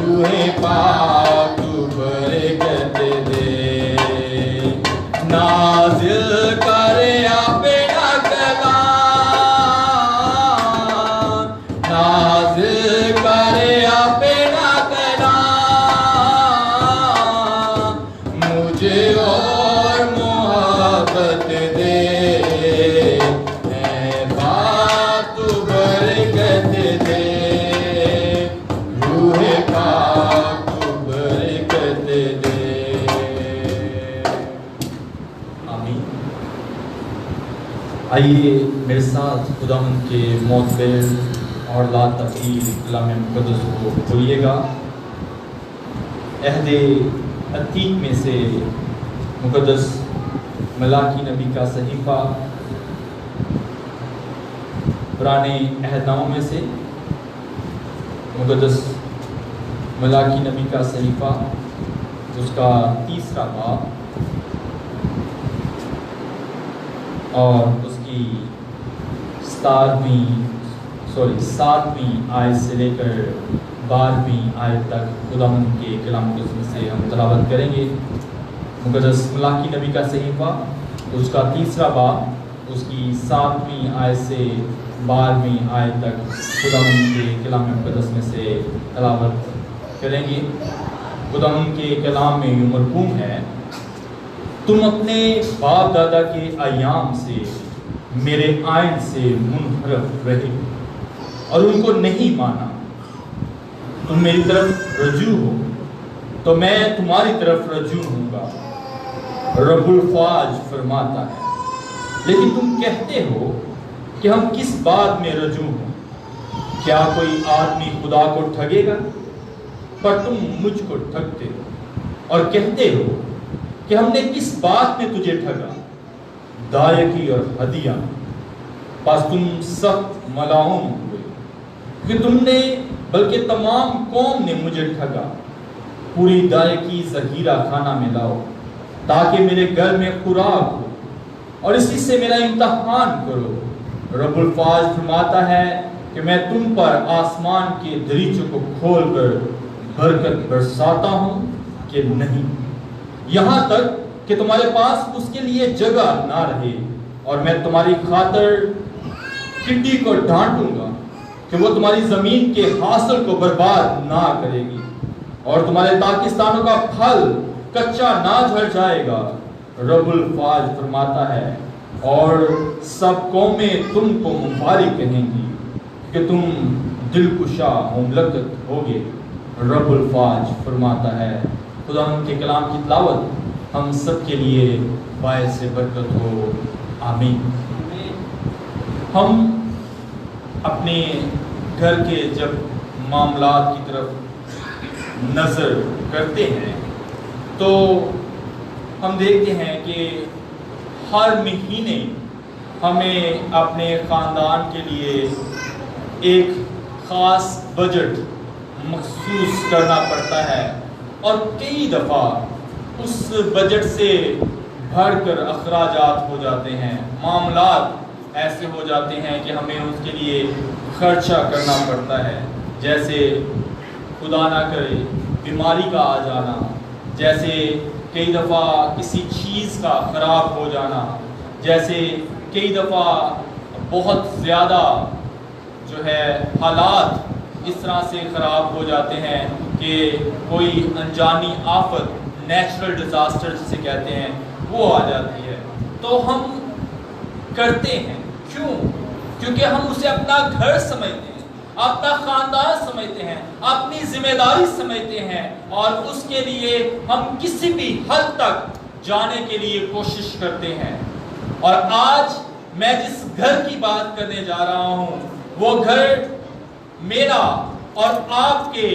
روح پاک برکت دے، نازل کر اپنا کلام، نازل کر اپنا کلام، مجھے اور محبت دے، اے پاک برکت دے، روح پاک برکت دے۔ آمین۔ آئیے میرے ساتھ خداوند کے معتبر اور لا تبدیل کلام مقدس کو کھولیے گا۔ عہد عتیق میں سے مقدس ملاکی نبی کا صحیفہ، پرانے عہد ناموں میں سے مقدس ملاکی نبی کا صحیفہ، اس کا 3 باب اور اس کی 7ویں آیت سے لے کر 12ویں آیت تک خداوند کے کلام مقدس سے ہم تلاوت کریں گے۔ مقدس ملاکی نبی کا صحیفہ، اس کا 3 باب، اس کی 7ویں آیت سے 12ویں آیت تک خداوند کے کلام مقدس میں سے تلاوت کریں گے۔ خداوند کے کلام میں یوں مرقوم ہے: تم اپنے باپ دادا کے ایام سے میرے آئین سے منحرف رہے اور ان کو نہیں مانا۔ تم میری طرف رجوع ہو تو میں تمہاری طرف رجوع ہوں گا، رب الفاج فرماتا ہے۔ لیکن تم کہتے ہو کہ ہم کس بات میں رجوع ہوں؟ کیا کوئی آدمی خدا کو ٹھگے گا؟ پر تم مجھ کو ٹھگتے ہو اور کہتے ہو کہ ہم نے کس بات میں تجھے ٹھگا؟ دائیکی اور ہدیہ۔ پس تم سخت ملعون ہوئے کہ تم نے بلکہ تمام قوم نے مجھے ٹھگا۔ پوری دائیکی ذخیرہ خانہ میں لاؤ تاکہ میرے گھر میں خوراک ہو اور اسی سے میرا امتحان کرو۔ رب الفاظ فرماتا ہے کہ میں تم پر آسمان کے دریچوں کو کھول کر برکت برساتا ہوں کہ نہیں، یہاں تک کہ تمہارے پاس اس کے لیے جگہ نہ رہے، اور میں تمہاری خاطر ٹڈی کو ڈانٹوں گا کہ وہ تمہاری زمین کے حاصل کو برباد نہ کرے گی، اور تمہارے پاکستانوں کا پھل کچا نہ جھڑ جائے گا۔ رب الفاظ فرماتا ہے، اور سب قومیں تم کو مبارک کہیں گی کہ تم دلکشا مملکت ہوگے۔ رب الفاج فرماتا ہے۔ خداوند کے کلام کی تلاوت ہم سب کے لیے باعث برکت ہو، آمین۔ ہم اپنے گھر کے جب معاملات کی طرف نظر کرتے ہیں تو ہم دیکھتے ہیں کہ ہر مہینے ہمیں اپنے خاندان کے لیے ایک خاص بجٹ مخصوص کرنا پڑتا ہے، اور کئی دفعہ اس بجٹ سے بڑھ کر اخراجات ہو جاتے ہیں، معاملات ایسے ہو جاتے ہیں کہ ہمیں اس کے لیے خرچہ کرنا پڑتا ہے، جیسے خدا نہ کرے بیماری کا آ جانا، جیسے کئی دفعہ کسی چیز کا خراب ہو جانا، جیسے کئی دفعہ بہت زیادہ جو ہے حالات اس طرح سے خراب ہو جاتے ہیں کہ کوئی انجانی آفت، نیچرل ڈیزاسٹر جسے کہتے ہیں، وہ آ جاتی ہے، تو ہم کرتے ہیں کیوں؟ کیونکہ ہم اسے اپنا گھر سمجھتے ہیں، اپنا خاندان سمجھتے ہیں، اپنی ذمہ داری سمجھتے ہیں، اور اس کے لیے ہم کسی بھی حد تک جانے کے لیے کوشش کرتے ہیں۔ اور آج میں جس گھر کی بات کرنے جا رہا ہوں وہ گھر میرا اور آپ کے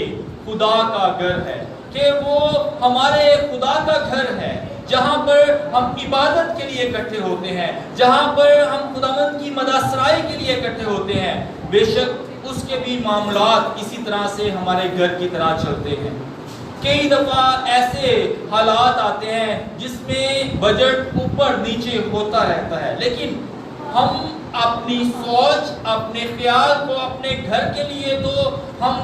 خدا کا گھر ہے، کہ وہ ہمارے خدا کا گھر ہے، جہاں پر ہم عبادت کے لیے اکٹھے ہوتے ہیں، جہاں پر ہم خداوند کی مدعسرائی کے لیے اکٹھے ہوتے ہیں۔ بے شک اس کے بھی معاملات اسی طرح سے ہمارے گھر کی طرح چلتے ہیں۔ کئی دفعہ ایسے حالات آتے ہیں جس میں بجٹ اوپر نیچے ہوتا رہتا ہے، لیکن ہم اپنی سوچ، اپنے خیال کو اپنے گھر کے لیے تو ہم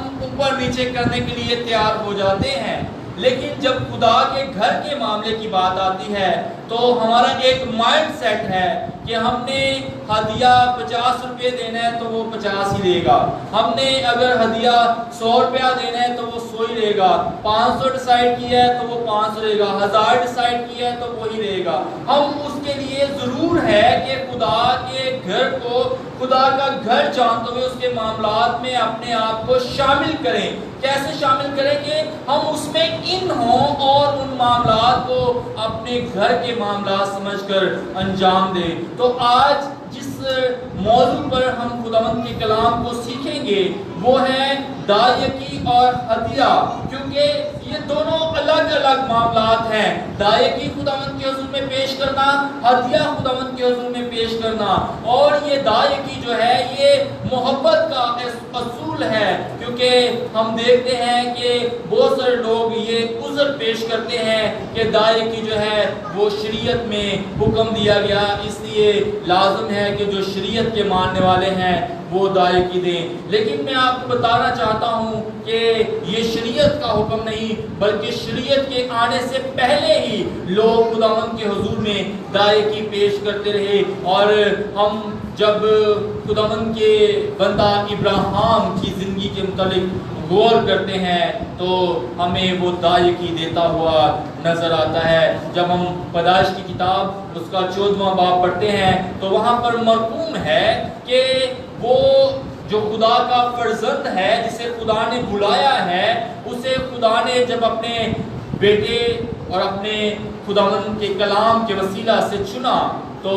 نیچے کرنے کے لیے تیار ہو جاتے ہیں، لیکن جب خدا کے گھر کے معاملے کی بات آتی ہے تو ہمارا ایک مائنڈ سیٹ ہے کہ ہم نے ہدیہ 50 روپے دینا ہے تو وہ 50 ہی دے گا، ہم نے اگر ہدیہ 100 روپیہ دینا ہے تو وہ 100 ہی دے گا، 500 ڈیسائیڈ کیا ہے تو وہ 500 دے گا، 1000 ڈیسائیڈ کیا ہے تو وہی دے گا۔ ہم اس کے لیے ضرور ہے کہ خدا کے گھر کو، خدا کا گھر جانتے ہوئے اس کے معاملات میں اپنے آپ کو شامل کریں۔ کیسے شامل کریں گے؟ ہم اس میں ان ہوں اور ان معاملات کو اپنے گھر کے معاملات سمجھ کر انجام دیں۔ تو آج جس موضوع پر ہم خداوند کے کلام کو سیکھیں گے وہ ہے دائیکی اور ہدیہ، کیونکہ یہ دونوں الگ الگ معاملات ہیں۔ دائیکی خداوند کے حضور میں پیش کرنا، ہدیہ خداوند کے حضور میں پیش کرنا، اور یہ دائیکی جو ہے یہ محبت کا اصول ہے، کیونکہ ہم دیکھتے ہیں کہ بہت سارے لوگ یہ عذر پیش کرتے ہیں کہ دائیکی جو ہے وہ شریعت میں حکم دیا گیا، اس لیے لازم ہے کہ جو شریعت کے ماننے والے ہیں وہ دائیکی دیں۔ لیکن میں آپ کو بتانا چاہتا ہوں کہ یہ شریعت کا حکم نہیں، بلکہ شریعت کے آنے سے پہلے ہی لوگ خداوند کے حضور میں دائیکی پیش کرتے رہے، اور ہم جب خداوند کے بندہ ابراہیم کی زندگی کے متعلق غور کرتے ہیں تو ہمیں وہ دائیکی دیتا ہوا نظر آتا ہے۔ جب ہم پیدائش کی کتاب اس کا 14واں باب پڑھتے ہیں تو وہاں پر مرقوم ہے کہ وہ جو خدا کا فرزند ہے، جسے خدا نے بلایا ہے، اسے خدا نے جب اپنے بیٹے اور اپنے خداوند کے کلام کے وسیلہ سے چنا تو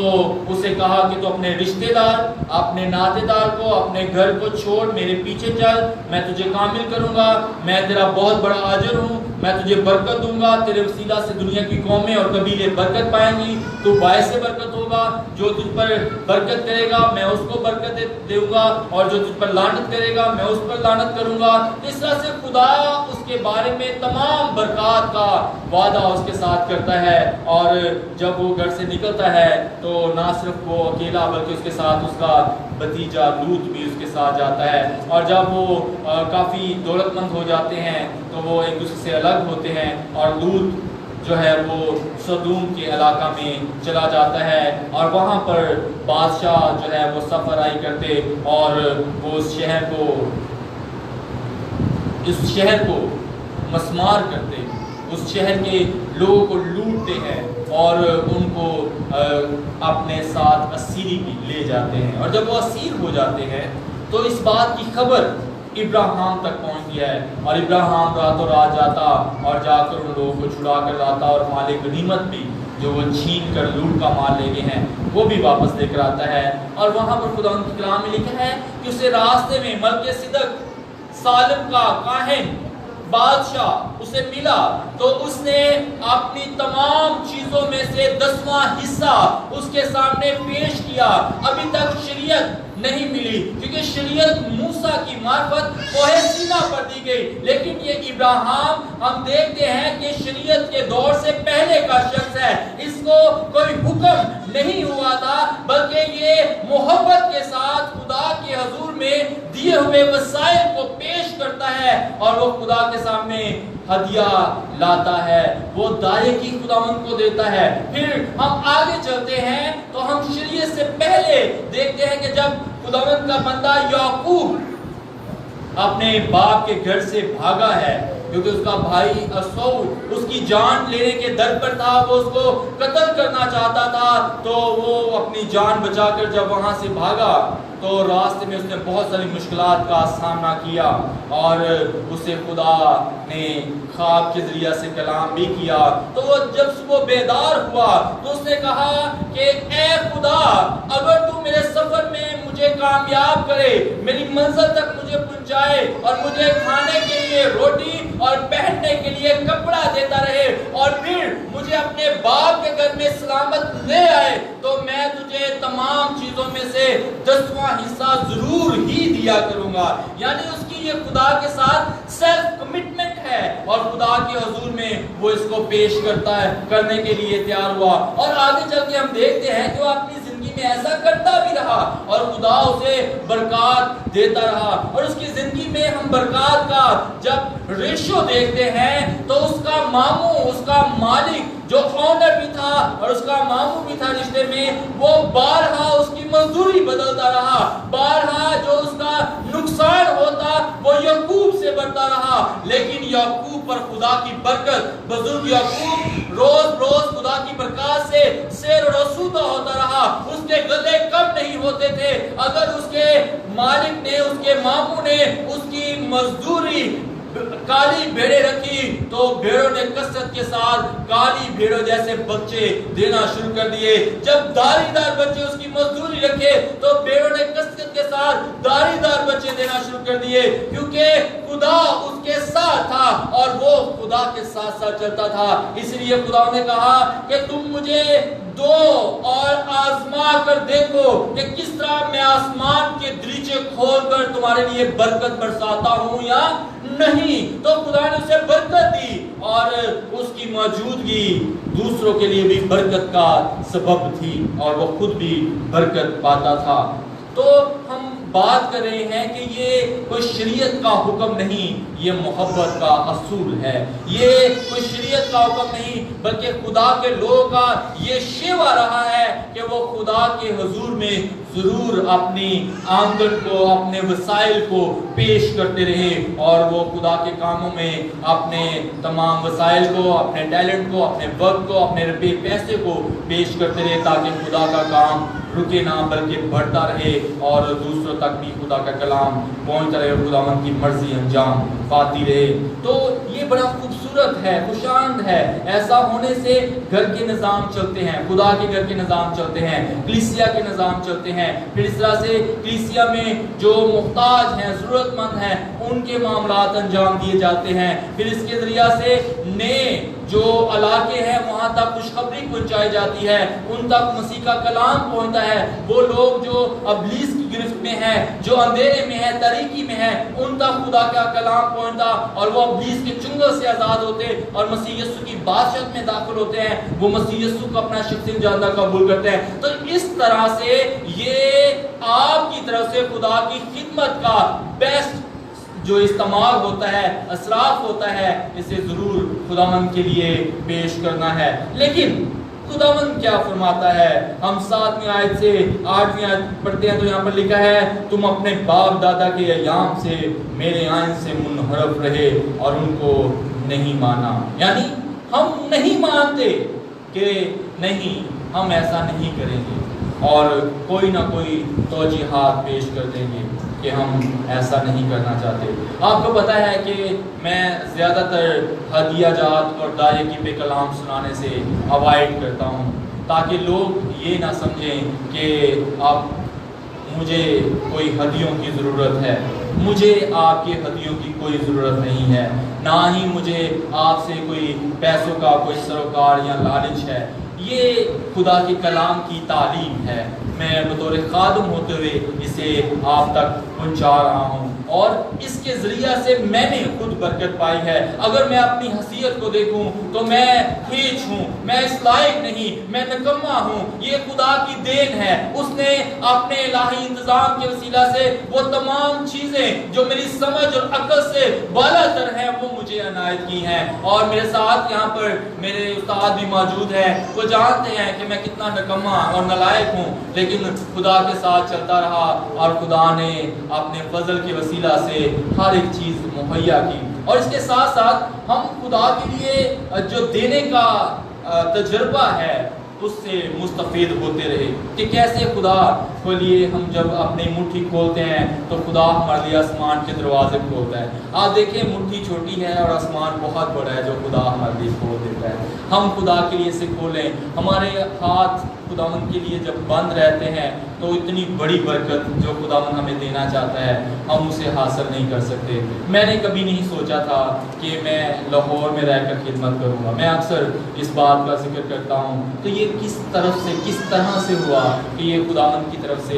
اسے کہا کہ تو اپنے رشتہ دار، اپنے ناطے دار کو، اپنے گھر کو چھوڑ میرے پیچھے چل، میں تجھے کامل کروں گا، میں تیرا بہت بڑا اجر ہوں، میں تجھے برکت دوں گا، تیرے وسیلہ سے دنیا کی قومیں اور قبیلے برکت پائیں گی، تو باعث برکت ہوگا، جو تجھ پر برکت کرے گا میں اس کو برکت دوں گا، اور جو تجھ پر لعنت کرے گا میں اس پر لعنت کروں گا۔ اس طرح سے خدا اس کے بارے میں تمام برکات کا وعدہ اس کے ساتھ کرتا ہے، اور جب وہ گھر سے نکلتا ہے تو نہ صرف وہ اکیلا بلکہ اس کے ساتھ اس کا بھتیجا لوط بھی اس کے ساتھ جاتا ہے، اور جب وہ کافی دولت مند ہو جاتے ہیں تو وہ ایک دوسرے سے الگ ہوتے ہیں، اور لوط جو ہے وہ سدوم کے علاقہ میں چلا جاتا ہے، اور وہاں پر بادشاہ جو ہے وہ سفر آئی کرتے اور وہ اس شہر کو مسمار کرتے، اس شہر کے لوگوں کو لوٹتے ہیں اور ان کو اپنے ساتھ اسیری بھی لے جاتے ہیں، اور جب وہ اسیر ہو جاتے ہیں تو اس بات کی خبر ابراہیم تک پہنچ گیا ہے، اور ابراہیم راتوں رات جاتا اور جا کر ان لوگوں کو چھڑا کر لاتا، اور مال غنیمت بھی جو وہ چھین کر لوٹ کا مال لے گئے ہیں وہ بھی واپس لے کر آتا ہے۔ اور وہاں پر خدا کے کلام میں لکھا ہے کہ اسے راستے میں ملک صدق سالم کا کاہن بادشاہ اسے ملا تو اس نے اپنی تمام چیزوں میں سے 10واں حصہ اس کے سامنے پیش کیا۔ ابھی تک شریعت نہیں ملی کیونکہ شریعت موسیٰ کی معرفت کوہ سینا پر دی گئی، لیکن یہ ابراہیم ہم دیکھتے ہیں کہ شریعت کے دور سے پہلے کا شخص ہے، اس کو کوئی حکم نہیں ہوا تھا بلکہ یہ محبت کے ساتھ خدا کے حضور میں دیے ہوئے وسائل کو پیش کرتا ہے اور وہ خدا کے سامنے ہدیہ لاتا ہے، وہ دائیکی خداوند کو دیتا ہے۔ پھر ہم آگے چلتے ہیں تو ہم شریعت سے پہلے دیکھتے ہیں کہ جب خداوند کا بندہ یعقوب اپنے باپ کے گھر سے بھاگا ہے کیونکہ اس کا بھائی اسو اس کی جان لینے کے در پر تھا، وہ اس کو قتل کرنا چاہتا تھا، تو وہ اپنی جان بچا کر جب وہاں سے بھاگا تو راستے میں اس نے بہت ساری مشکلات کا سامنا کیا، اور اسے خدا نے خواب کے ذریعہ سے کلام بھی کیا۔ تو وہ جب صبح بیدار ہوا تو اس نے کہا کہ اے خدا اگر تو میرے سفر میں مجھے کامیاب کرے، میری منزل تک مجھے پہنچائے اور مجھے کھانے کے لیے روٹی اور پہننے کے لیے کپڑا دیتا رہے اور پھر مجھے اپنے باپ کے گھر میں سلامت لے آئے، تو میں تجھے تمام چیزوں میں سے 10واں حصہ ضرور ہی دیا کروں گا۔ یعنی اس کی یہ خدا کے ساتھ سیلف کمٹمنٹ ہے، اور خدا کے حضور میں وہ اس کو پیش کرتا ہے، کرنے کے لیے تیار ہوا۔ اور آگے چل کے ہم دیکھتے ہیں کہ وہ اپنی زندگی میں ایسا کرتا بھی رہا اور خدا اسے برکات دیتا رہا. اور اس کی زندگی میں ہم برکات کا جب ریشو دیکھتے ہیں تو اس کا ماموں، اس کا مالک جو آنر بھی تھا اور اس کا ماموں بھی تھا رشتے میں، وہ بارہا اس کی مزدوری بدلتا رہا، بارہا جو اس کا نقصان ہوتا وہ یعقوب سے بڑھتا رہا. لیکن یعقوب پر خدا کی برکت، بزرگ یعقوب روز روز خدا کی برکات سے سیر و رسودہ ہوتا رہا. اس کے گلے کم نہیں ہوتے تھے. اگر اس کے مالک نے، اس کے ماموں نے اس کی مزدوری کالی بھیڑیں رکھی تو بھیڑوں نے کثرت کے ساتھ کالی بھیڑوں جیسے بچے دینا شروع کر دیے. جب داڑھی دار بچے اس کی مزدوری رکھے تو بھیڑوں نے کثرت کے ساتھ داڑھی دار بچے دینا شروع کر دیے، کیونکہ خدا اس کے ساتھ تھا اور وہ خدا کے ساتھ ساتھ چلتا تھا. اس لیے خدا نے کہا کہ تم مجھے دو اور آزما کر دیکھو کہ کس طرح میں آسمان کے دریچے کھول کر تمہارے لیے برکت برساتا ہوں یا نہیں. تو خدا نے اسے برکت دی اور اس کی موجودگی دوسروں کے لیے بھی برکت کا سبب تھی اور وہ خود بھی برکت پاتا تھا. تو ہم بات کر رہے ہیں کہ یہ کوئی شریعت کا حکم نہیں، یہ محبت کا اصول ہے. یہ کوئی شریعت کا حکم نہیں بلکہ خدا کے لوگوں کا یہ شیوا رہا ہے کہ وہ خدا کے حضور میں ضرور اپنی آمدن کو، اپنے وسائل کو پیش کرتے رہے اور وہ خدا کے کاموں میں اپنے تمام وسائل کو، اپنے ٹیلنٹ کو، اپنے وقت کو، اپنے روپے پیسے کو پیش کرتے رہے تاکہ خدا کا کام رکے نہ بلکہ بڑھتا رہے اور دوسروں تک بھی خدا کا کلام پہنچتا رہے، خداوند کی مرضی انجام پاتی رہے. تو یہ بڑا خوبصورت ہے، خوشامد ہے. ایسا ہونے سے گھر کے نظام چلتے ہیں، خدا کے گھر کے نظام چلتے ہیں، کلیسیا کے نظام چلتے ہیں. پھر اس طرح سے کلیسیا میں جو محتاج ہیں، ضرورت مند ہیں، ان کے معاملات انجام دیے جاتے ہیں. پھر اس کے ذریعہ سے نئے جو علاقے ہیں وہاں تک خوشخبری پہنچائی جاتی ہے، ان تک مسیح کا کلام پہنچتا ہے. وہ لوگ جو ابلیس کی گرفت میں ہیں، جو اندھیرے میں ہیں، تاریکی میں ہیں، ان تک خدا کا کلام پہنچتا اور وہ ابلیس کے چنگل سے آزاد ہوتے اور مسیح یسوع کی بادشاہت میں داخل ہوتے ہیں. وہ مسیح یسوع کو اپنا شخصی جانتا قبول کرتے ہیں. تو اس طرح سے یہ آپ کی طرف سے خدا کی خدمت کا بیسٹ جو استعمال ہوتا ہے، اثرات ہوتا ہے، اسے ضرور خداوند کے لیے پیش کرنا ہے. لیکن خداوند کیا فرماتا ہے؟ ہم 7ویں آیت سے 8ویں آیت پڑھتے ہیں تو یہاں پر لکھا ہے تم اپنے باپ دادا کے ایام سے میرے آئین سے منحرف رہے اور ان کو نہیں مانا. یعنی ہم نہیں مانتے کہ نہیں ہم ایسا نہیں کریں گے اور کوئی نہ کوئی توجیحات پیش کر دیں گے کہ ہم ایسا نہیں کرنا چاہتے. آپ کو پتہ ہے کہ میں زیادہ تر ہدیہ جات اور دائرگی پہ کلام سنانے سے اوائڈ کرتا ہوں تاکہ لوگ یہ نہ سمجھیں کہ آپ مجھے کوئی ہدیوں کی ضرورت ہے. مجھے آپ کے ہدیوں کی کوئی ضرورت نہیں ہے، نہ ہی مجھے آپ سے کوئی پیسوں کا کوئی سروکار یا لالچ ہے. یہ خدا کے کلام کی تعلیم ہے. میں بطور خادم ہوتے ہوئے اسے آپ تک پہنچا رہا ہوں اور اس کے ذریعہ سے میں نے خود برکت پائی ہے. اگر میں اپنی حیثیت کو دیکھوں تو میں ہیچ ہوں، میں اس لائق نہیں، میں نکما ہوں. یہ خدا کی دین ہے. اس نے اپنے الہی انتظام کے وسیلہ سے وہ تمام چیزیں جو میری سمجھ اور عقل سے بالا تر ہیں وہ مجھے عنایت کی ہیں. اور میرے ساتھ یہاں پر میرے استاد بھی موجود ہیں، وہ جانتے ہیں کہ میں کتنا نکما اور نالائق ہوں، لیکن خدا کے ساتھ چلتا رہا اور خدا نے اپنے فضل کے وسیلہ سے ہر ایک چیز مہیا کی. اور اس کے ساتھ ساتھ ہم خدا کے لیے جو دینے کا تجربہ ہے اس سے مستفید ہوتے رہے کہ کیسے خدا کے لیے ہم جب اپنی مٹھی کھولتے ہیں تو خدا ہمارے لیے آسمان کے دروازے کھولتا ہے. آپ دیکھیں مٹھی چھوٹی ہے اور آسمان بہت بڑا ہے جو خدا ہمارے لیے کھول دیتا ہے. ہم خدا کے لیے اسے کھولیں. ہمارے ہاتھ خداوند کے لیے جب بند رہتے ہیں تو اتنی بڑی برکت جو خداوند ہمیں دینا چاہتا ہے ہم اسے حاصل نہیں کر سکتے. میں نے کبھی نہیں سوچا تھا کہ میں لاہور میں رہ کر خدمت کروں گا. میں اکثر اس بات کا ذکر کرتا ہوں تو یہ کس طرح سے ہوا کہ یہ خداوند کی طرف سے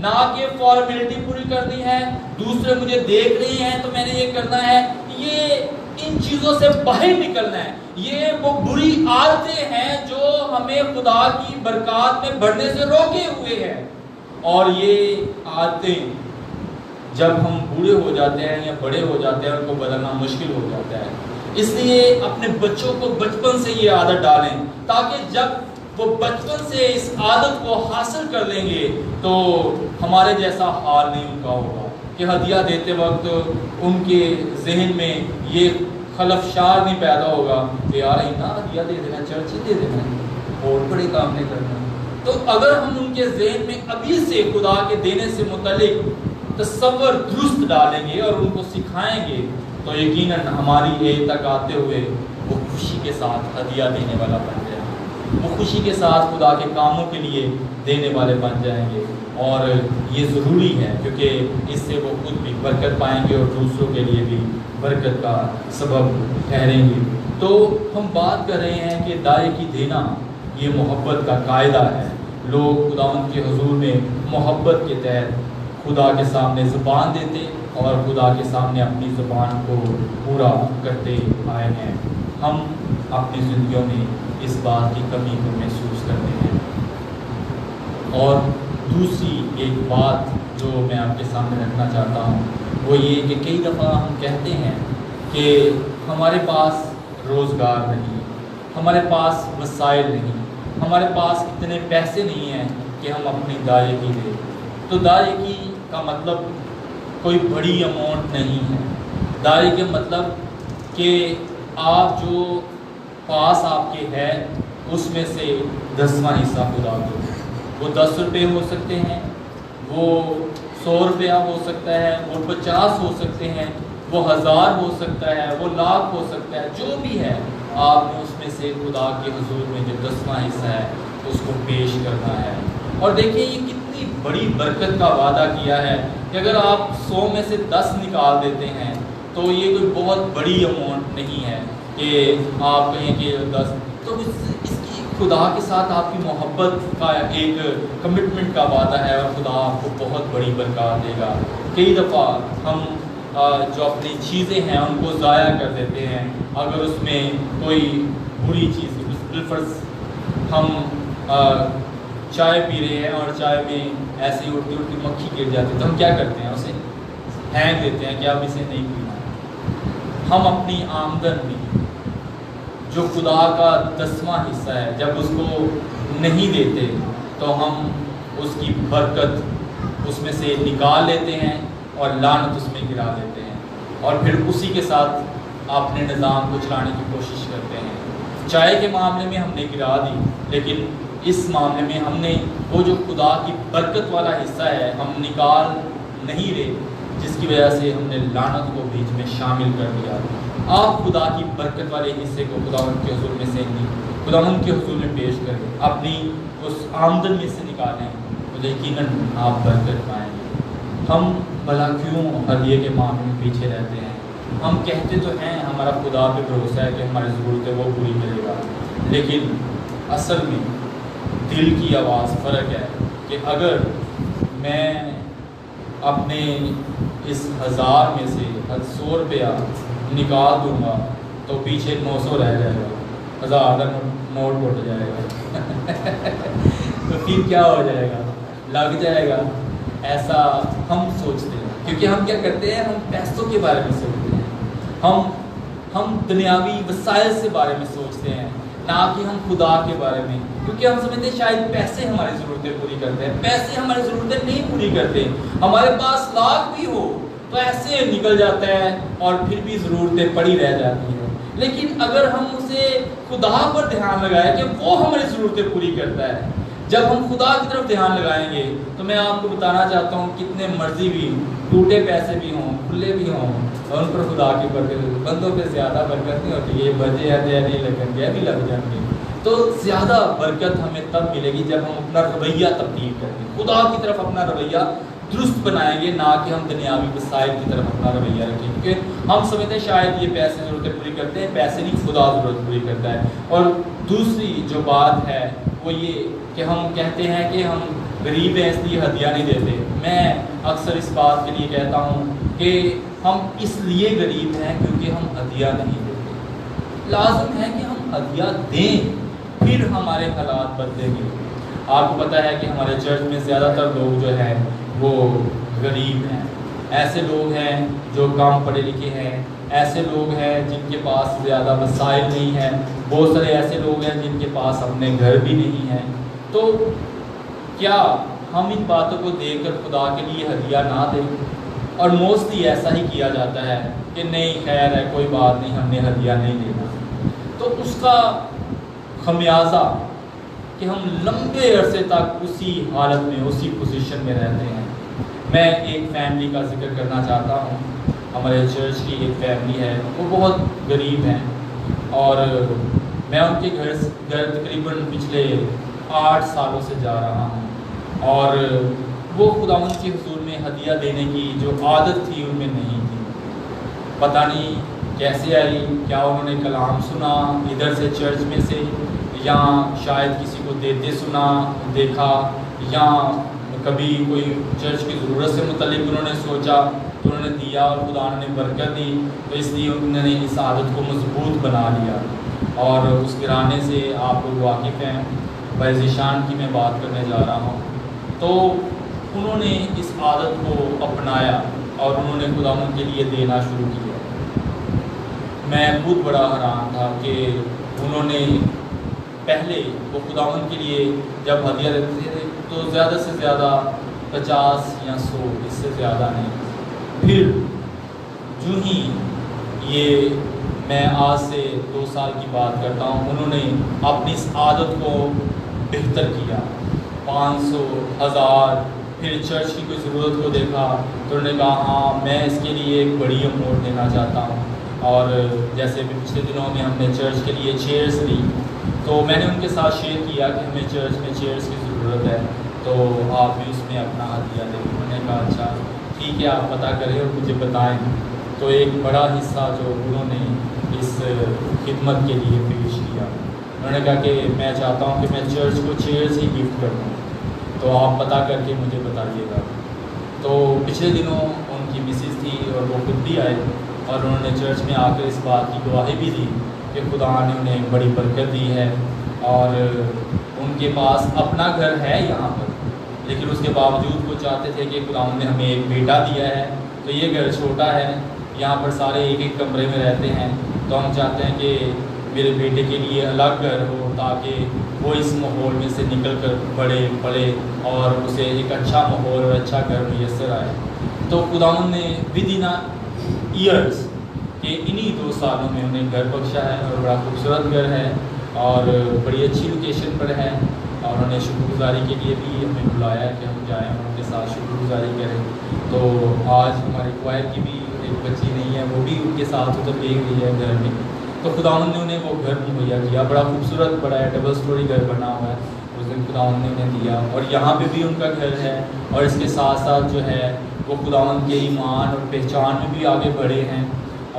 نہ کہ فارمیلٹی پوری کرنی ہے، دوسرے مجھے دیکھ رہے ہیں تو میں نے یہ کرنا ہے، یہ ان چیزوں سے باہر نکلنا ہے۔ یہ وہ بری عادتیں ہیں جو ہمیں خدا کی برکات میں بڑھنے سے روکے ہوئے ہیں، اور یہ عادتیں جب ہم بوڑھے ہو جاتے ہیں یا بڑے ہو جاتے ہیں ان کو بدلنا مشکل ہو جاتا ہے۔ اس لیے اپنے بچوں کو بچپن سے یہ عادت ڈالیں، تاکہ جب وہ بچپن سے اس عادت کو حاصل کر لیں گے تو ہمارے جیسا حال نہیں ان کا ہوگا کہ ہدیہ دیتے وقت ان کے ذہن میں یہ خلفشار نہیں پیدا ہوگا کہ یار اتنا ہدیہ دے دینا، چرچ دے دینا، اور بڑے کام نہیں کرنا۔ تو اگر ہم ان کے ذہن میں ابھی سے خدا کے دینے سے متعلق تصور درست ڈالیں گے اور ان کو سکھائیں گے تو یقیناً ہماری ایج تک آتے ہوئے وہ خوشی کے ساتھ ہدیہ دینے والا بن جائیں گے، وہ خوشی کے ساتھ خدا کے کاموں کے لیے دینے والے بن جائیں گے، اور یہ ضروری ہے کیونکہ اس سے وہ خود بھی برکت پائیں گے اور دوسروں کے لیے بھی برکت کا سبب ٹھہریں گے۔ تو ہم بات کر رہے ہیں کہ دائیں کی دینا یہ محبت کا قاعدہ ہے۔ لوگ خداوند کے حضور میں محبت کے تحت خدا کے سامنے زبان دیتے اور خدا کے سامنے اپنی زبان کو پورا کرتے آئے ہیں۔ ہم اپنی زندگیوں میں اس بات کی کمی کو محسوس کرتے ہیں۔ اور دوسری ایک بات جو میں آپ کے سامنے رکھنا چاہتا ہوں وہ یہ کہ کئی دفعہ ہم کہتے ہیں کہ ہمارے پاس روزگار نہیں، ہمارے پاس وسائل نہیں، ہمارے پاس اتنے پیسے نہیں ہیں کہ ہم اپنی دائیگی دیں۔ تو دائیگی کا مطلب کوئی بڑی اماؤنٹ نہیں ہے۔ دائیگی کا مطلب کہ آپ جو پاس آپ کے ہے اس میں سے 10واں حصہ خدا دو۔ وہ 10 روپے ہو سکتے ہیں، وہ 100 روپیہ ہو سکتا ہے، وہ 50 ہو سکتے ہیں، وہ 1000 ہو سکتا ہے، وہ لاکھ ہو سکتا ہے، جو بھی ہے آپ نے اس میں سے خدا کے حضور میں جو 10واں حصہ ہے اس کو پیش کرنا ہے۔ اور دیکھیں یہ کتنی بڑی برکت کا وعدہ کیا ہے کہ اگر آپ 100 میں سے 10 نکال دیتے ہیں تو یہ کوئی بہت بڑی اماؤنٹ نہیں ہے کہ آپ کہیں کہ 10، تو اس کی خدا کے ساتھ آپ کی محبت کا ایک کمٹمنٹ کا وعدہ ہے اور خدا آپ کو بہت بڑی برکات دے گا۔ کئی دفعہ ہم جو اپنی چیزیں ہیں ان کو ضائع کر دیتے ہیں۔ اگر اس میں کوئی بری چیز، بالفرض ہم چائے پی رہے ہیں اور چائے میں ایسی اڑتی اڑتی مکھی گر جاتی ہے تو ہم کیا کرتے ہیں؟ اسے پھینک دیتے ہیں کہ اب اسے نہیں پینا۔ ہم اپنی آمدن میں جو خدا کا 10واں حصہ ہے جب اس کو نہیں دیتے تو ہم اس کی برکت اس میں سے نکال لیتے ہیں اور لعنت اس میں گرا دیتے ہیں، اور پھر اسی کے ساتھ اپنے نظام کو چلانے کی کوشش کرتے ہیں۔ چائے کے معاملے میں ہم نے گرا دی، لیکن اس معاملے میں ہم نے وہ جو خدا کی برکت والا حصہ ہے ہم نکال نہیں رہے، جس کی وجہ سے ہم نے لعنت کو بیچ میں شامل کر دیا۔ آپ خدا کی برکت والے حصے کو خداوند کے حضور میں سے خداوند کے حضور میں پیش کریں، اپنی اس آمدن میں سے نکالیں تو یقیناً آپ برکت پائیں گے۔ ہم بھلا کیوں ہدیے کے معاملے میں پیچھے رہتے ہیں؟ ہم کہتے تو ہیں ہمارا خدا پہ بھروسہ ہے کہ ہماری ضرورتیں وہ پوری کرے گا، لیکن اصل میں دل کی آواز فرق ہے کہ اگر میں اپنے اس 1000 میں سے 100 روپیہ نکال دوں گا تو پیچھے 900 رہ جائے گا، 1000 کا نوٹ ٹوٹ جائے گا تو پھر کیا ہو جائے گا؟ لگ جائے گا۔ ایسا ہم سوچتے ہیں کیونکہ ہم کیا کرتے ہیں؟ ہم پیسوں کے بارے میں سوچتے ہیں، ہم دنیاوی وسائل سے بارے میں سوچتے ہیں، نہ کہ ہم خدا کے بارے میں، کیونکہ ہم سمجھتے ہیں شاید پیسے ہماری ضرورتیں پوری کرتے ہیں۔ پیسے ہماری ضرورتیں نہیں پوری کرتے۔ ہمارے پاس لاکھ بھی ہو تو ایسے نکل جاتا ہے اور پھر بھی ضرورتیں پڑی رہ جاتی ہیں۔ لیکن اگر ہم اسے خدا پر دھیان لگائیں کہ وہ ہماری ضرورتیں پوری کرتا ہے، جب ہم خدا کی طرف دھیان لگائیں گے تو میں آپ کو بتانا چاہتا ہوں کتنے مرضی بھی ٹوٹے پیسے بھی ہوں، کھلے بھی ہوں، اور ان پر خدا کی برکت، بندوں پہ زیادہ برکت نہیں ہوتی، یہ بجے آتے نہیں لگیں گے، ابھی لگ جائیں گے۔ تو زیادہ برکت ہمیں تب ملے گی جب ہم اپنا رویہ تبدیل کریں گے، خدا کی طرف اپنا رویہ درست بنائیں گے، نہ کہ ہم دنیاوی وسائل کی طرف اپنا رویہ رکھیں گے، کیونکہ ہم سمجھتے ہیں شاید یہ پیسے ضرورتیں پوری کرتے ہیں، پیسے نہیں، خدا ضرورت پوری کرتا ہے۔ اور دوسری جو بات ہے وہ یہ کہ ہم کہتے ہیں کہ ہم غریب ہیں اس لیے ہدیہ نہیں دیتے. میں اکثر اس بات کے لیے کہتا ہوں کہ ہم اس لیے غریب ہیں کیونکہ ہم ہدیہ نہیں دیتے. لازم ہے کہ ہم ہدیہ دیں پھر ہمارے حالات بدلیں گے. آپ کو پتہ ہے کہ ہمارے چرچ میں زیادہ تر لوگ جو ہیں وہ غریب ہیں. ایسے لوگ ہیں جو کم پڑھے لکھے ہیں, ایسے لوگ ہیں جن کے پاس زیادہ وسائل نہیں ہیں, بہت سارے ایسے لوگ ہیں جن کے پاس اپنے گھر بھی نہیں ہیں. تو کیا ہم ان باتوں کو دیکھ کر خدا کے لیے ہدیہ نہ دیں؟ اور موسٹلی ایسا ہی کیا جاتا ہے کہ نہیں خیر ہے کوئی بات نہیں, ہم نے ہدیہ نہیں دینا. تو اس کا خمیازہ کہ ہم لمبے عرصے تک اسی حالت میں, اسی پوزیشن میں رہتے ہیں. میں ایک فیملی کا ذکر کرنا چاہتا ہوں. ہمارے چرچ کی ایک فیملی ہے, وہ بہت غریب ہیں, اور میں ان کے گھر تقریباً پچھلے 8 سالوں سے جا رہا ہوں. اور وہ خداوند کے حضور میں ہدیہ دینے کی جو عادت تھی ان میں نہیں تھی. پتہ نہیں کیسے آئی, کیا انہوں نے کلام سنا ادھر سے چرچ میں سے, یا شاید کسی کو دیتے سنا دیکھا, یا کبھی کوئی چرچ کی ضرورت سے متعلق انہوں نے سوچا تو انہوں نے دیا اور خدا نے برکت دی, تو اس لیے انہوں نے اس عادت کو مضبوط بنا لیا. اور اس گھرانے سے آپ لوگ واقف ہیں, بھائی کی میں بات کرنے جا رہا ہوں. تو انہوں نے اس عادت کو اپنایا اور انہوں نے خداوند کے لیے دینا شروع کیا. میں خود بڑا حیران تھا کہ انہوں نے پہلے وہ خداوند کے لیے جب ہدیہ دیتے تھے تو زیادہ سے زیادہ 50 یا 100, اس سے زیادہ نہیں. پھر جو ہی یہ میں آج سے 2 سال کی بات کرتا ہوں, انہوں نے اپنی اس عادت کو بہتر کیا. 500, 1000, پھر چرچ کی کوئی ضرورت کو دیکھا تو انہوں نے کہا ہاں میں اس کے لیے ایک بڑی اماؤنٹ دینا چاہتا ہوں. اور جیسے بھی پچھلے دنوں میں ہم نے چرچ کے لیے چیئرز لی, تو میں نے ان کے ساتھ شیئر کیا کہ ہمیں چرچ میں چیئرز کی ضرورت ہے, تو آپ بھی اس میں اپنا ہدیہ دیں. انہوں نے کہا اچھا ٹھیک ہے, آپ پتہ کریں اور مجھے بتائیں. تو ایک بڑا حصہ جو انہوں نے اس خدمت کے لیے پیش کیا, انہوں نے کہا کہ میں چاہتا ہوں کہ میں چرچ کو چیئرز ہی گفٹ کر دوں, تو آپ پتہ کر کے مجھے بتائیے گا. تو پچھلے دنوں ان کی مسز تھی اور وہ خود بھی آئے, اور انہوں نے چرچ میں آ کر اس بات کی گواہی بھی دی کہ خدا نے انہیں ایک بڑی برکت دی ہے. اور ان کے پاس اپنا گھر ہے یہاں پر, لیکن اس کے باوجود وہ چاہتے تھے کہ خدا نے ہمیں ایک بیٹا دیا ہے, تو یہ گھر چھوٹا ہے, یہاں پر سارے ایک ایک کمرے میں رہتے ہیں, تو ہم چاہتے ہیں کہ میرے بیٹے کے لیے الگ گھر ہو تاکہ وہ اس ماحول میں سے نکل کر پڑھے اور اسے ایک اچھا ماحول اور اچھا گھر میسر آئے. تو خداوند نے ود ان ایئرس کہ انہی 2 سالوں میں انہیں گھر بخشا ہے, اور بڑا خوبصورت گھر ہے اور بڑی اچھی لوکیشن پر ہے. اور انہوں نے شکر گزاری کے لیے بھی ہمیں بلایا ہے کہ ہم جائیں اور ان کے ساتھ شکر گزاری کریں. تو آج ہماری کوائر کی بھی ایک بچی نہیں ہے, وہ بھی ان کے ساتھ ادھر دیکھ رہی ہے گھر میں. تو خداوند نے انہیں وہ گھر مہیا کیا, بڑا خوبصورت بڑا ڈبل سٹوری گھر بنا ہوا ہے, اس دن خداوند نے انہیں دیا. اور یہاں پہ بھی ان کا گھر ہے, اور اس کے ساتھ ساتھ جو ہے وہ خداوند کے ایمان اور پہچان میں بھی آگے بڑھے ہیں.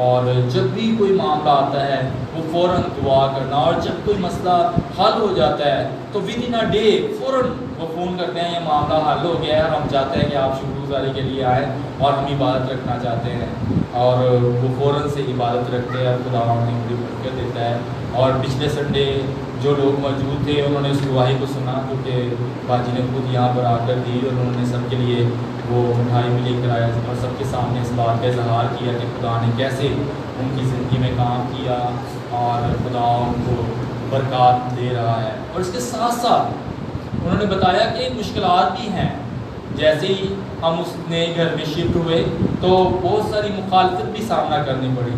اور جب بھی کوئی معاملہ آتا ہے وہ فوراً دعا کرنا, اور جب کوئی مسئلہ حل ہو جاتا ہے تو ود ان اے ڈے فوراً وہ فون کرتے ہیں یہ معاملہ حل ہو گیا ہے, اور ہم چاہتے ہیں کہ آپ شکر گزاری کے لیے آئیں اور ہم عبادت رکھنا چاہتے ہیں. اور وہ فوراً سے عبادت رکھتے ہیں, اور خدا انہیں بڑی برکت دیتا ہے. اور پچھلے سنڈے جو لوگ موجود تھے انہوں نے اس گواہی کو سنا, کیونکہ باجی نے خود یہاں پر آ کر دی, اور انہوں نے سب کے لیے وہ مٹھائی بھی لے کر آیا, اور سب کے سامنے اس بات کا اظہار کیا کہ خدا نے کیسے ان کی زندگی میں کام کیا اور خدا ان کو برکات دے رہا ہے. اور اس کے ساتھ ساتھ انہوں نے بتایا کہ مشکلات بھی ہیں. جیسے ہی ہم اس نئے گھر میں شفٹ ہوئے تو بہت ساری مخالفت بھی سامنا کرنی پڑی,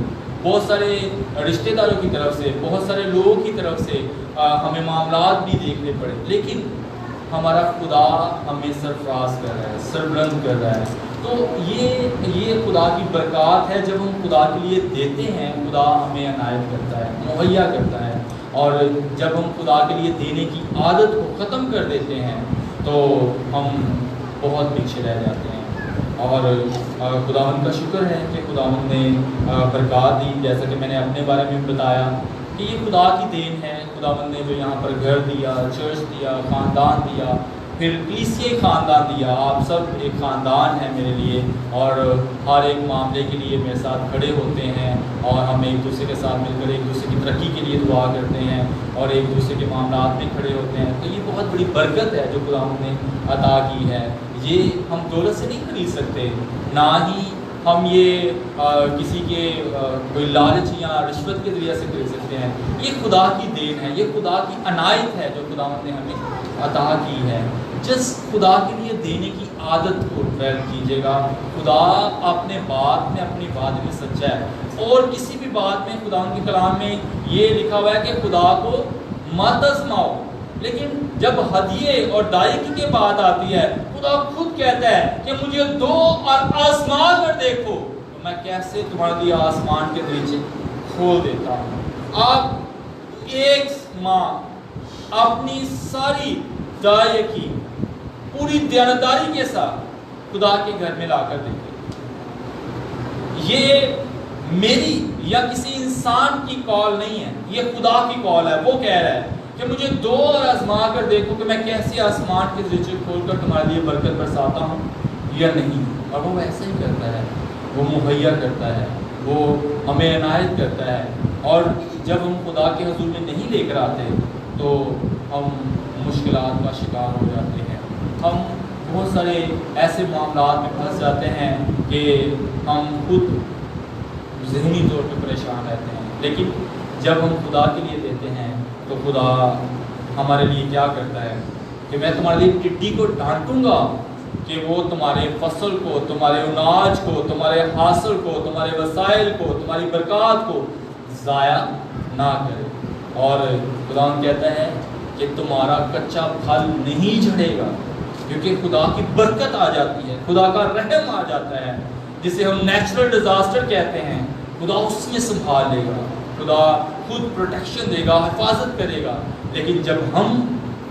بہت سارے رشتہ داروں کی طرف سے, بہت سارے لوگوں کی طرف سے ہمیں معاملات بھی دیکھنے پڑے. لیکن ہمارا خدا ہمیں سرفراز کر رہا ہے, سربلند کر رہا ہے. تو یہ خدا کی برکات ہے. جب ہم خدا کے لیے دیتے ہیں خدا ہمیں عنایت کرتا ہے, مہیا کرتا ہے. اور جب ہم خدا کے لیے دینے کی عادت کو ختم کر دیتے ہیں تو ہم بہت پیچھے رہ جاتے ہیں. اور خداوند کا شکر ہے کہ خداوند نے برکات دی. جیسا کہ میں نے اپنے بارے میں بتایا کہ یہ خدا کی دین ہے. خداوند نے جو یہاں پر گھر دیا, چرچ دیا, خاندان دیا, پھر کلیسیائی خاندان دیا. آپ سب ایک خاندان ہیں میرے لیے اور ہر ایک معاملے کے لیے میرے ساتھ کھڑے ہوتے ہیں اور ہم ایک دوسرے کے ساتھ مل کر ایک دوسرے کی ترقی کے لیے دعا کرتے ہیں اور ایک دوسرے کے معاملات میں کھڑے ہوتے ہیں. تو یہ بہت بڑی برکت ہے جو خدا نے عطا کی ہے. یہ ہم دولت سے نہیں خرید سکتے, نہ ہی ہم یہ کسی کے کوئی لالچ یا رشوت کے ذریعے سے خرید سکتے ہیں. یہ خدا کی دین ہے, یہ خدا کی عنایت ہے جو خدا نے ہمیں عطا کی ہے. جس خدا کے لیے دینے کی عادت کو ڈیولپ کیجیے گا. خدا اپنے بات میں اپنی بات میں سچا ہے, اور کسی بھی بات میں خدا کے کلام میں یہ لکھا ہوا ہے کہ خدا کو مت آزماؤ. لیکن جب ہدیے اور دائیکی کی بات آتی ہے, خدا خود کہتا ہے کہ مجھے دو اور آزما کر دیکھو تو میں کیسے تمہارے لیے آسمان کے دریچے کھول دیتا ہوں. آپ ایک ماہ اپنی ساری دائیکی پوری دیانتداری کے ساتھ خدا کے گھر میں لا کر دیکھیں. یہ میری یا کسی انسان کی کال نہیں ہے, یہ خدا کی کال ہے. وہ کہہ رہا ہے کہ مجھے دو اور آزما کر دیکھو کہ میں کیسے آسمان کے دریچے کھول کر تمہارے لیے برکت برساتا ہوں یا نہیں. اور وہ ایسا ہی کرتا ہے, وہ مہیا کرتا ہے, وہ ہمیں عنایت کرتا ہے. اور جب ہم خدا کے حضور میں نہیں لے کر آتے تو ہم مشکلات کا شکار ہو جاتے ہیں. ہم بہت سارے ایسے معاملات میں پھنس جاتے ہیں کہ ہم خود ذہنی طور پہ پریشان رہتے ہیں. لیکن جب ہم خدا کے لیے دیتے ہیں تو خدا ہمارے لیے کیا کرتا ہے کہ میں تمہارے لیے ٹڈی کو ڈانٹوں گا کہ وہ تمہارے فصل کو, تمہارے اناج کو, تمہارے حاصل کو, تمہارے وسائل کو, تمہاری برکات کو ضائع نہ کرے. اور خدا کہتا ہے کہ تمہارا کچا پھل نہیں جھڑے گا, کیونکہ خدا کی برکت آ جاتی ہے, خدا کا رحم آ جاتا ہے, جسے ہم نیچرل ڈیزاسٹر کہتے ہیں. خدا اس میں سنبھال لے گا, خدا خود پروٹیکشن دے گا, حفاظت کرے گا. لیکن جب ہم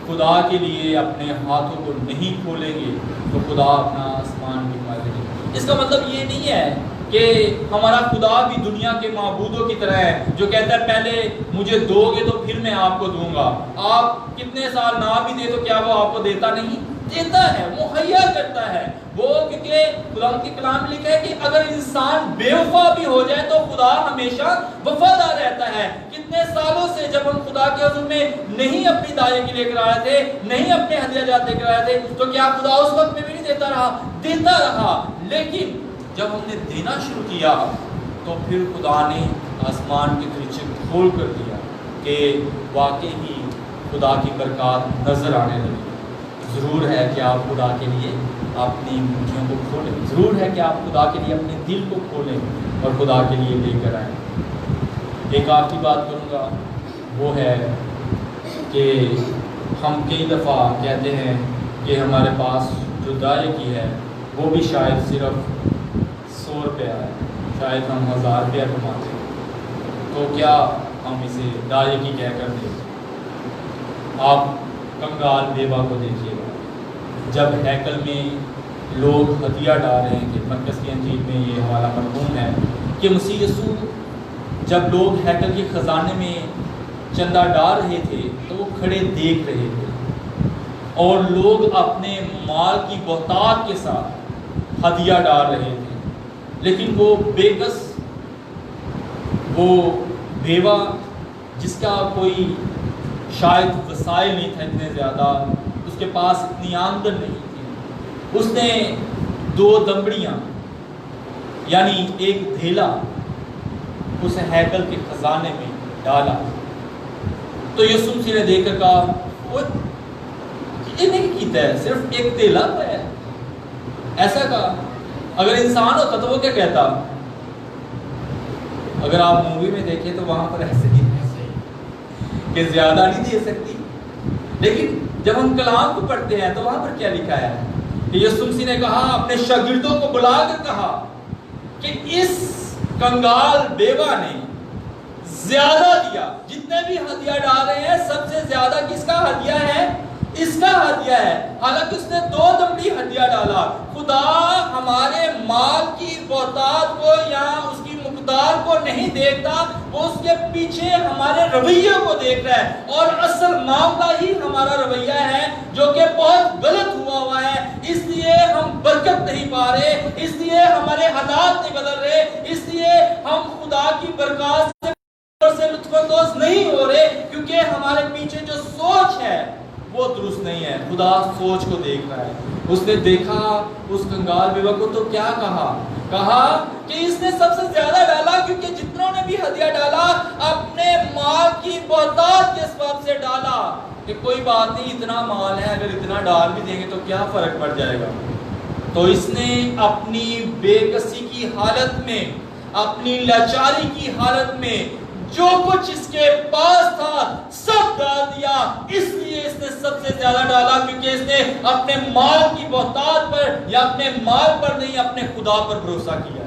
خدا کے لیے اپنے ہاتھوں کو نہیں کھولیں گے تو خدا اپنا آسمان بھی مار دے گا. اس کا مطلب یہ نہیں ہے کہ ہمارا خدا بھی دنیا کے معبودوں کی طرح ہے جو کہتا ہے پہلے مجھے دو گے تو پھر میں آپ کو دوں گا. آپ کتنے سال نہ بھی دے تو کیا وہ آپ کو دیتا نہیں؟ دیتا ہے, مہیا کرتا ہے وہ. کیونکہ خدا کے کلام میں لکھا ہے کہ اگر انسان بے وفا بھی ہو جائے تو خدا ہمیشہ وفادار رہتا ہے. کتنے سالوں سے جب ہم خدا کے حضور میں نہیں اپنی دائیکی لے کر آئے تھے, نہیں اپنے ہدیہ جات لے کر آئے تھے, تو کیا خدا اس وقت میں بھی نہیں دیتا رہا؟ دیتا رہا. لیکن جب ہم نے دینا شروع کیا تو پھر خدا نے آسمان کے دریچے کھول کر دیا کہ واقعی ہی خدا کی برکات نظر آنے لگی. ضرور ہے کہ آپ خدا کے لیے اپنی مٹھیوں کو کھولیں, ضرور ہے کہ آپ خدا کے لیے اپنے دل کو کھولیں اور خدا کے لیے لے کر آئیں. ایک آخری بات کروں گا, وہ ہے کہ ہم کئی دفعہ کہتے ہیں کہ ہمارے پاس جو دائیکی ہے وہ بھی شاید صرف 100 روپیہ ہے, شاید ہم 1000 روپیہ کماتے ہیں, تو کیا ہم اسے دائیکی کہہ کر دیں؟ آپ کنگال بیوہ کو دیکھیے گا, جب ہیکل میں لوگ ہدیہ ڈال رہے ہیں, کہ مرکز کی انجیل میں یہ حوالہ مرقوم ہے کہ مسیح یسوع جب لوگ ہیکل کے خزانے میں چندہ ڈال رہے تھے تو وہ کھڑے دیکھ رہے تھے, اور لوگ اپنے مال کی بہتات کے ساتھ ہدیہ ڈال رہے تھے. لیکن وہ بے کس, وہ بیوہ جس کا کوئی شاید وسائل نہیں تھا اتنے زیادہ, اس کے پاس اتنی آمدن نہیں تھی, اس نے 2 دمڑیاں یعنی ایک دھیلا اس ہیکل کے خزانے میں ڈالا. تو یسوع مسیح نے دیکھ کر کہا وہ یہ نہیں کیتا ہے, صرف ایک دھیلا ہے. ایسا کہا. اگر انسان ہوتا تو وہ کیا کہتا؟ اگر آپ مووی میں دیکھیں تو وہاں پر ایسے ہی کہ زیادہ نہیں دے سکتی. لیکن جب ہم کلام کو پڑھتے ہیں تو وہاں پر کیا لکھا ہے کہ یسوع مسیح نے کہا, اپنے شاگردوں کو بلا کر کہا کہ اس کنگال بیوہ نے زیادہ دیا. جتنے بھی ہدیہ ڈال رہے ہیں سب سے زیادہ کس کا ہدیہ ہے؟ اس کا ہدیہ ہے. حالانکہ اس نے 2 دمڑی ہدیہ ڈالا. خدا ہمارے مال کی بہتات کو یا اس کی کردار کو نہیں دیکھتا، وہ اس کے پیچھے ہمارے رویے کو دیکھ رہا ہے، اور اصل معاملہ ہی ہمارا رویہ ہے جو کہ بہت غلط ہوا ہے۔ اس لیے ہم برکت نہیں پا رہے، اس لیے ہمارے حالات نہیں بدل رہے، اس لیے ہم خدا کی برکات سے لطف اندوز نہیں ہو رہے، کیونکہ ہمارے پیچھے جو سوچ ہے وہ درست نہیں ہے۔ خدا سوچ کو دیکھ رہا ہے۔ اس نے دیکھا اس کنگال بیوہ کو تو کیا کہا کہ اس نے سب سے زیادہ ڈالا، کیونکہ جتنوں نے بھی ہدیہ ڈالا اپنے مال کی بہتات کے سبب سے ڈالا، کہ کوئی بات نہیں، اتنا مال ہے، اگر اتنا ڈال بھی دیں گے تو کیا فرق پڑ جائے گا۔ تو اس نے اپنی بے کسی کی حالت میں، اپنی لاچاری کی حالت میں جو کچھ اس کے پاس تھا سب ڈال دیا۔ اس لیے اس نے سب سے زیادہ ڈالا، کیونکہ اس نے اپنے مال کی بہتات پر یا اپنے مال پر نہیں، اپنے خدا پر بھروسہ کیا ہے۔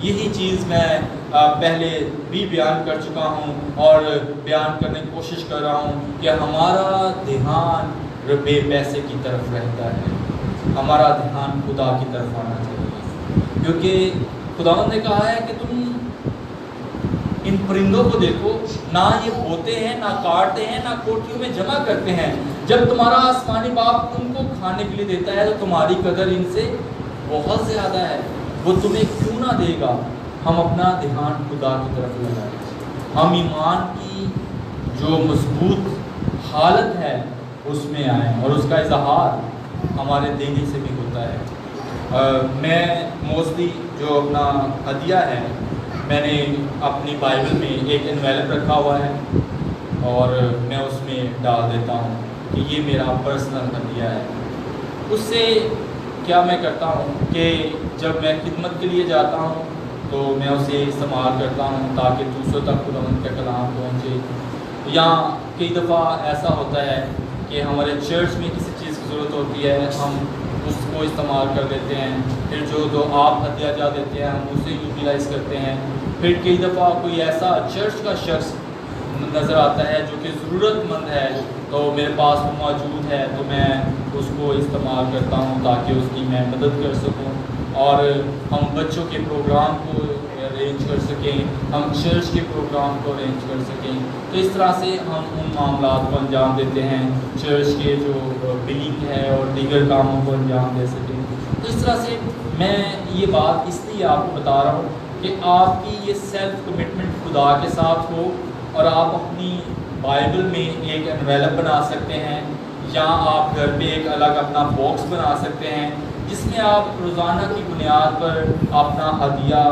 یہی چیز میں پہلے بھی بیان کر چکا ہوں اور بیان کرنے کی کوشش کر رہا ہوں کہ ہمارا دھیان ربے پیسے کی طرف رہتا ہے، ہمارا دھیان خدا کی طرف آنا چاہیے، کیونکہ خدا نے کہا ہے کہ تم ان پرندوں کو دیکھو، نہ یہ بوتے ہیں، نہ کاٹتے ہیں، نہ کوٹھیوں میں جمع کرتے ہیں، جب تمہارا آسمانی باپ ان کو کھانے کے لیے دیتا ہے تو تمہاری قدر ان سے بہت زیادہ ہے، وہ تمہیں کیوں نہ دے گا۔ ہم اپنا دھیان خدا کی طرف لگائیں، ہم ایمان کی جو مضبوط حالت ہے اس میں آئیں، اور اس کا اظہار ہمارے دینے سے بھی ہوتا ہے۔ میں موسٹلی جو اپنا ہدیہ ہے، میں نے اپنی بائبل میں ایک انویلپ رکھا ہوا ہے اور میں اس میں ڈال دیتا ہوں کہ یہ میرا پرسنل ہدیہ ہے۔ اس سے کیا میں کرتا ہوں کہ جب میں خدمت کے لیے جاتا ہوں تو میں اسے استعمال کرتا ہوں تاکہ دوسروں تک خداوند کا کلام پہنچے، یا کئی دفعہ ایسا ہوتا ہے کہ ہمارے چرچ میں کسی چیز کی ضرورت ہوتی ہے، ہم اس کو استعمال کر دیتے ہیں، پھر جو آپ ہدیہ جا دیتے ہیں ہم اسے یوٹیلائز کرتے ہیں۔ پھر کئی دفعہ کوئی ایسا چرچ کا شخص نظر آتا ہے جو کہ ضرورت مند ہے، تو میرے پاس وہ موجود ہے تو میں اس کو استعمال کرتا ہوں تاکہ اس کی میں مدد کر سکوں، اور ہم بچوں کے پروگرام کو ارینج کر سکیں، ہم چرچ کے پروگرام کو ارینج کر سکیں۔ تو اس طرح سے ہم ان معاملات کو انجام دیتے ہیں، چرچ کے جو بلنگ ہے اور دیگر کاموں کو انجام دے سکیں۔ تو اس طرح سے میں یہ بات اس لیے آپ کو بتا رہا ہوں کہ آپ کی یہ سیلف کمٹمنٹ خدا کے ساتھ ہو، اور آپ اپنی بائبل میں ایک انویلپ بنا سکتے ہیں، یا آپ گھر پہ ایک الگ اپنا باکس بنا سکتے ہیں جس میں آپ روزانہ کی بنیاد پر اپنا ہدیہ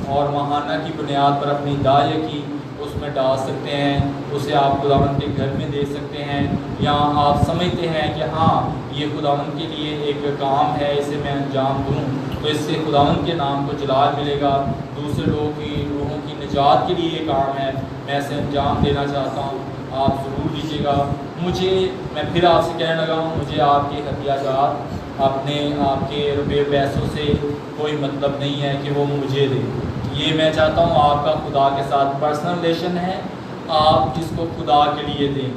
اور ماہانہ کی بنیاد پر اپنی دائیں کی اس میں ڈال سکتے ہیں، اسے آپ خداوند کے گھر میں دے سکتے ہیں، یا آپ سمجھتے ہیں کہ ہاں یہ خداوند کے لیے ایک کام ہے، اسے میں انجام دوں تو اس سے خداوند کے نام کو جلال ملے گا، دوسرے لوگوں کی روحوں کی نجات کے لیے یہ کام ہے، میں اسے انجام دینا چاہتا ہوں، آپ ضرور دیجیے گا۔ میں پھر آپ سے کہنے لگا ہوں، مجھے آپ کے ہدیہ جات اپنے آپ کے روپے پیسوں سے کوئی مطلب نہیں ہے کہ وہ مجھے دیں، یہ میں چاہتا ہوں آپ کا خدا کے ساتھ پرسنل ریلیشن ہے، آپ جس کو خدا کے لیے دیں۔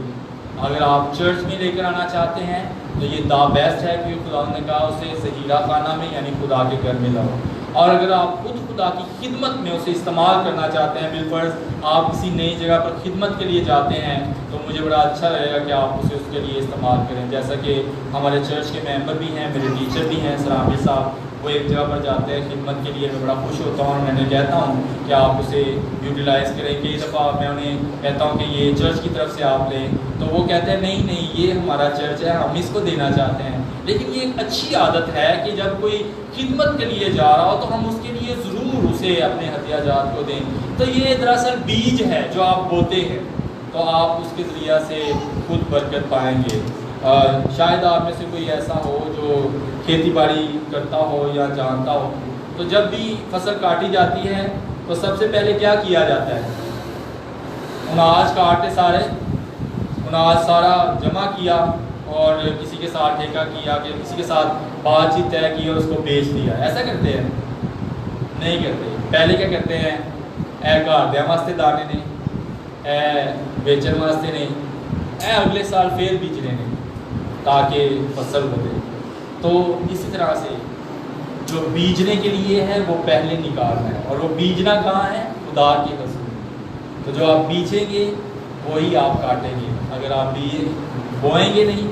اگر آپ چرچ میں لے کر آنا چاہتے ہیں تو یہ دا بیسٹ ہے، کیونکہ خدا نے کہا اسے سہیرا خانہ میں یعنی خدا کے گھر میں لاؤ، اور اگر آپ خود خدا کی خدمت میں اسے استعمال کرنا چاہتے ہیں، بالفرض آپ کسی نئی جگہ پر خدمت کے لیے جاتے ہیں تو مجھے بڑا اچھا لگے گا کہ آپ اسے اس کے لیے استعمال کریں، جیسا کہ ہمارے چرچ کے ممبر بھی ہیں، میرے ٹیچر بھی ہیں سلامی صاحب، وہ ایک جگہ پر جاتے ہیں خدمت کے لیے، میں بڑا خوش ہوتا ہوں اور میں نے کہتا ہوں کہ آپ اسے یوٹیلائز کریں۔ کئی دفعہ میں انہیں کہتا ہوں کہ یہ چرچ کی طرف سے آپ لیں تو وہ کہتے ہیں نہیں نہیں یہ ہمارا چرچ ہے، ہم اس کو دینا چاہتے ہیں، لیکن یہ ایک اچھی عادت ہے کہ جب کوئی خدمت کے لیے جا رہا ہو تو ہم اس کے لیے ضرور اسے اپنے ہدیہ جات کو دیں۔ تو یہ دراصل بیج ہے جو آپ بوتے ہیں، تو آپ اس کے ذریعہ سے خود برکت پائیں گے۔ شاید آپ میں سے کوئی ایسا ہو جو کھیتی باڑی کرتا ہو یا جانتا ہو، تو جب بھی فصل کاٹی جاتی ہے تو سب سے پہلے کیا کیا جاتا ہے؟ اناج کاٹے سارے اناج سارا جمع کیا اور کسی کے ساتھ ٹھیکہ کیا کہ کسی کے ساتھ بات چیت طے کی اور اس کو بیچ دیا، ایسا کرتے ہیں؟ نہیں کرتے۔ پہلے کیا کرتے ہیں؟ اے گھردیاں واسطے دانے نے، اے بیچن واسطے نہیں، اے اگلے سال پھر بیچنے نے تاکہ فصل بنے۔ تو اسی طرح سے جو بیجنے کے لیے ہے وہ پہلے نکالنا ہے، اور وہ بیجنا کہاں ہے؟ خدا کے حضور میں۔ تو جو آپ بیجیں گے وہی آپ کاٹیں گے، اگر آپ بوئیں گے نہیں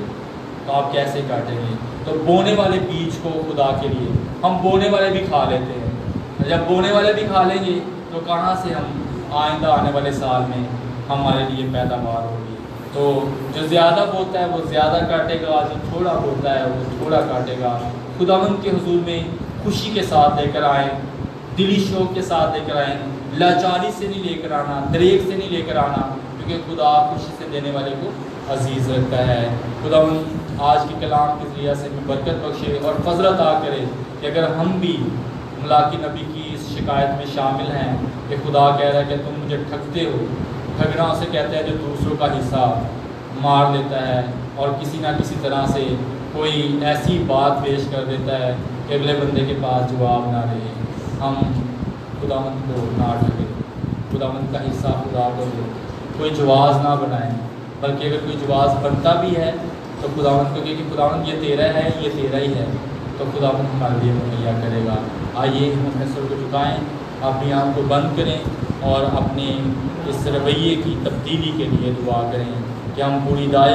تو آپ کیسے کاٹیں گے؟ تو بونے والے بیج کو خدا کے لیے، ہم بونے والے بھی کھا لیتے ہیں، جب بونے والے بھی کھا لیں گے تو کہاں سے ہم آئندہ آنے والے سال میں ہمارے لیے پیداوار ہوگی؟ تو جو زیادہ بوتا ہے وہ زیادہ کاٹے گا، جو تھوڑا بوتا ہے وہ تھوڑا کاٹے گا۔ خداوند کے حضور میں خوشی کے ساتھ لے کر آئیں، دلی شوق کے ساتھ لے کر آئیں، لاچاری سے نہیں لے کر آنا، دریغ سے نہیں لے کر آنا، کیونکہ خدا خوشی سے دینے والے کو عزیز رکھتا ہے۔ خداوند آج کے کلام کے ذریعے سے بھی برکت بخشے اور فضل عطا کرے کہ اگر ہم بھی ملاکی نبی کی اس شکایت میں شامل ہیں کہ خدا کہہ رہا ہے کہ تم مجھے ٹھگتے ہو، ٹھگنا اسے کہتے ہیں جو دوسروں کا حصہ مار لیتا ہے اور کسی نہ کسی طرح سے کوئی ایسی بات پیش کر دیتا ہے کہ اگلے بندے کے پاس جواب نہ رہے۔ ہم خداوند کو نہ ٹھگیں، خداوند کا حصہ خدا کو دے، کوئی جواز نہ بنائیں، بلکہ اگر کوئی جواز بنتا بھی ہے تو خداوند کو کہ خداوند یہ تیرا ہے، یہ تیرا ہی ہے، تو خداوند ہمارے لیے مہیا کرے گا۔ آئیے ہم اپنے سر کو جھکائیں، اپنی آنکھ کو بند کریں اور اپنے اس رویے کی تبدیلی کے لیے دعا کریں کہ ہم پوری دائیں